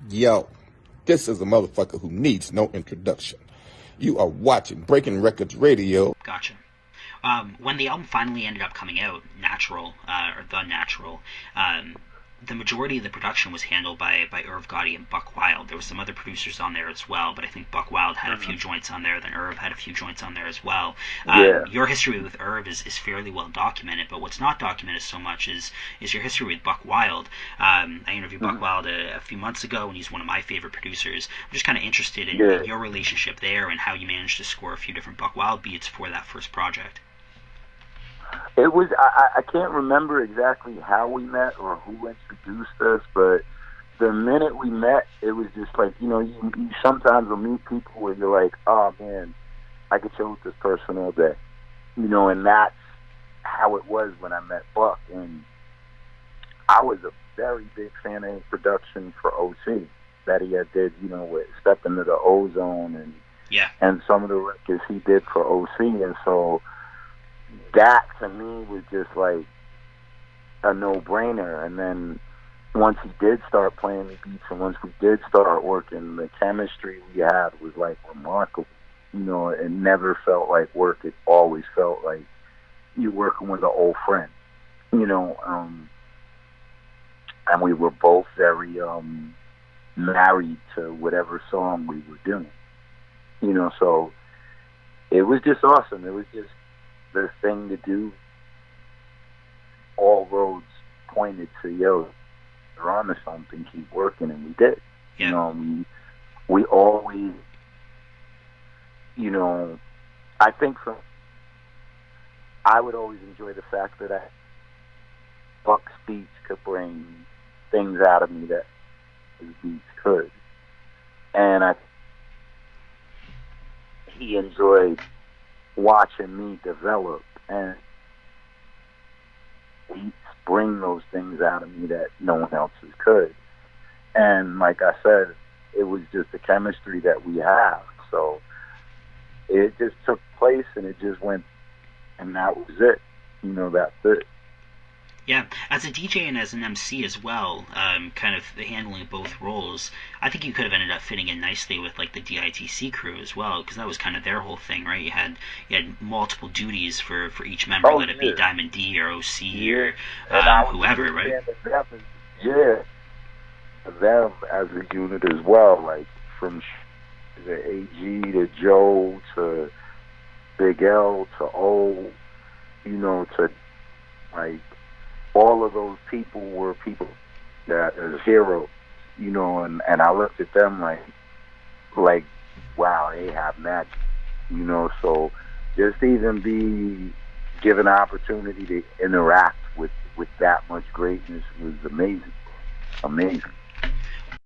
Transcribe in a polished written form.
Yo, this is a motherfucker who needs no introduction. You are watching Breaking Records Radio. Gotcha. When the album finally ended up coming out, Natural, or The Natural, the majority of the production was handled by Irv Gotti and Buckwild. There were some other producers on there as well, but I think Buckwild had a few joints on there, then Irv had a few joints on there as well. Your history with Irv is fairly well documented, but what's not documented so much is your history with Buckwild. I interviewed Buckwild a few months ago, and he's one of my favorite producers. I'm just kind of interested in your relationship there and how you managed to score a few different Buckwild beats for that first project. It was, I can't remember exactly how we met or who introduced us, but the minute we met, it was just like, you sometimes will meet people where you're like, oh man, I could chill with this person all day. And that's how it was when I met Buck. And I was a very big fan of his production for Oaceys that he had did, with Step Into the Ozone and some of the records he did for Oaceys. And so that to me was just like a no-brainer. And then once he did start playing the beats and once we did start working, the chemistry we had was like remarkable. It never felt like work. It always felt like you're working with an old friend. And we were both very married to whatever song we were doing. So it was just awesome. It was just the thing to do. All roads pointed to, yo, you're on to something, keep working, and we did. Yeah. We always, I think I would always enjoy the fact that Buck's beats could bring things out of me that his beats could. And he enjoyed watching me develop and bring those things out of me that no one else could. And like I said, it was just the chemistry that we have. So it just took place and it just went, and that was it. That's it. Yeah, as a DJ and as an MC as well, kind of handling both roles, I think you could have ended up fitting in nicely with like the DITC crew as well, because that was kind of their whole thing, right? You had multiple duties for each member, let it be Diamond D or OC or whoever, right? Yeah, them as a unit as well, like from the AG to Joe to Big L to O, to like all of those people were people that as heroes, and I looked at them like, wow, they have magic, so just even be given an opportunity to interact with that much greatness was amazing.